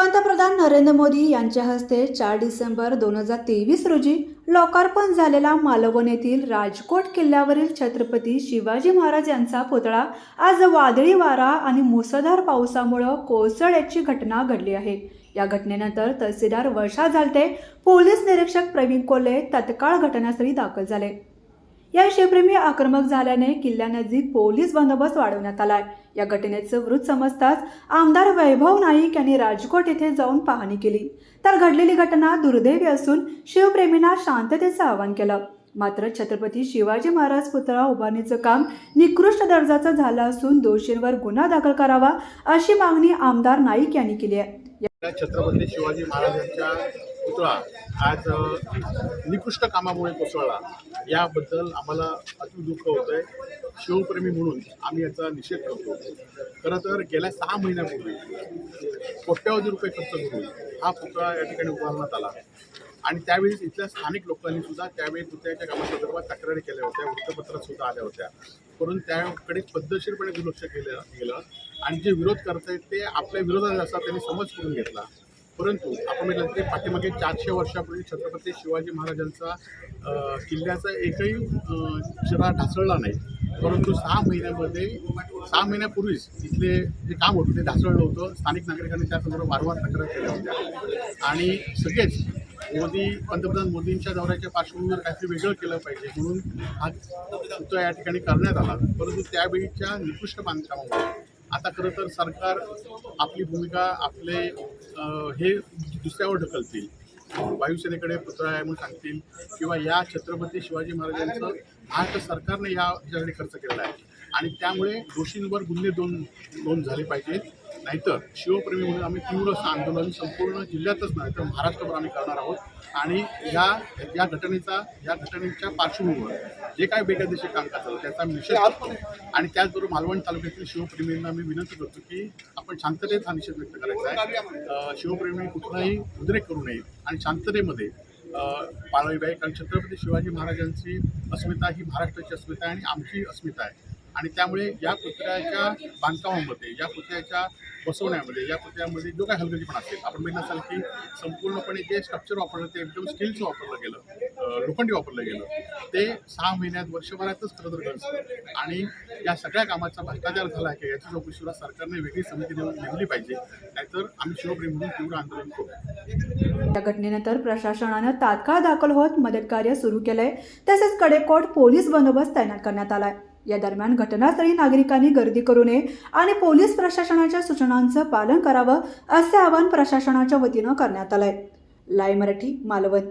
पंतप्रधान नरेंद्र मोदी यांच्या हस्ते 4 डिसेंबर 2023 रोजी लोकार्पण झालेला मालवण येथील राजकोट किल्ल्यावरील छत्रपती शिवाजी महाराज यांचा पुतळा आज वादळी वारा आणि मुसळधार पावसामुळे कोसळण्याची घटना घडली आहे। या घटनेनंतर तहसीलदार वर्षा झालते, पोलीस निरीक्षक प्रवीण कोल्हे तत्काळ घटनास्थळी दाखल झाले। या शिवप्रेमी आक्रमक झाल्याने किल्ल्यानजीक पोलीस बंदोबस्त वाढवण्यात आलाय। या घटनेचं वृत्त समजताच आमदार वैभव नाईक यांनी राजकोट येथे जाऊन पाहणी केली, तर घडलेली घटना दुर्दैवी असून शिवप्रेमींना शांततेचं आवाहन केलं। मात्र छत्रपती शिवाजी महाराज पुतळा उभारणीचं काम निकृष्ट दर्जाचं झालं असून दोषींवर गुन्हा दाखल करावा अशी मागणी आमदार नाईक यांनी केली आहे। छत्रपती शिवाजी महाराजांच्या पुतळा आज निकृष्ट कामामुळे कोसळला, याबद्दल आम्हाला अति दुःख होतंय। शिवप्रेमी म्हणून आम्ही याचा निषेध करतो। खरं तर गेल्या 6 महिन्यापूर्वी कोट्यावधी रुपये खर्च करून हा पुतळा या ठिकाणी उभारण्यात आला आणि त्यावेळी इथल्या स्थानिक लोकांनी सुद्धा त्यावेळी पुतळ्याच्या कामासंदर्भात तक्रारी केल्या होत्या, वृत्तपत्रात सुद्धा आल्या होत्या, परंतु त्याकडे पद्धतशीरपणे दुर्लक्ष केलं गेलं आणि जे विरोध करतायत ते आपल्या विरोधात असा त्यांनी समज करून घेतला। परंतु आपण म्हटलं की पाठीमागे 400 वर्षापूर्वी छत्रपती शिवाजी महाराजांचा किल्ल्याचा एकही शिरा ढासळला नाही, परंतु 6 महिन्यापूर्वीच इथले जे काम होतं ते ढासळलं होतं। स्थानिक नागरिकांनी त्या संदर्भात वारंवार तक्रार केल्या होत्या आणि सगळेच पंतप्रधान मोदींच्या दौऱ्याच्या पार्श्वभूमीवर काहीतरी वेगळं केलं पाहिजे म्हणून हा पुतळा या ठिकाणी करण्यात आला। परंतु त्यावेळीच्या निकृष्ट बांधकामामुळे आता खरं तर सरकार आपली भूमिका आपले हे दुसऱ्यावर ढकलतील, वायुसेनेकडे पुतळा आहे म्हणून सांगतील किंवा या छत्रपती शिवाजी महाराजांचं महाराष्ट्र सरकारने याच्यासाठी खर्च केलेला आहे आणि त्यामुळे दोषींवर गुन्हे नोंद झाले पाहिजेत। नाहीतर शिवप्रेमी म्हणून आम्ही तीव्र आंदोलन संपूर्ण जिल्ह्यातच नाही तर महाराष्ट्रभर आम्ही करणार आहोत आणि या घटनेच्या पार्श्वभूमीवर जे काही बेकायदेशीर कामकाज झालं त्याचा आम्ही निषेध करतो आणि त्याचबरोबर मालवण तालुक्यातील शिवप्रेमींना मी विनंती करतो की आपण शांततेत हा निषेध व्यक्त करायचा आहे। शिवप्रेमी कुठलाही उद्रेक करू नये आणि शांततेमध्ये पाळावी पाहिजे, कारण छत्रपती शिवाजी महाराजांची अस्मिता ही महाराष्ट्राची अस्मिता आहे आणि आमची अस्मिता आहे आणि त्यामुळे या पुतळ्याच्या बांधकामामध्ये, या पुतळ्याच्या बसवण्यामध्ये, या पुतळ्यामध्ये जो काही हलगर्जीपणा असेल, आपण बघितलं असाल की संपूर्णपणे जे स्ट्रक्चर वापरलं ते एकदम स्टीलचं वापरलं गेलं, लोखंडी वापरलं गेलं, ते 6 महिन्यात वर्षभरातच खरं तर घडलं आणि या सगळ्या कामाचा भ्रष्टाचार झाला आहे की याची चौकशीला सरकारने वेगळी समिती नेमली पाहिजे, नाहीतर आम्ही शिवप्रेमी म्हणून तीव्र आंदोलन करू। या घटनेनंतर प्रशासनानं तात्काळ दाखल होत मदत कार्य सुरू केलंय, तसेच कडेकोट पोलीस बंदोबस्त तैनात करण्यात आलाय। या दरम्यान घटनास्थळी नागरिकांनी गर्दी करू नये आणि पोलीस प्रशासनाच्या सूचनांचं पालन करावं असे आवाहन प्रशासनाच्या वतीनं करण्यात आलंय। लाईव्ह मराठी, मालवण।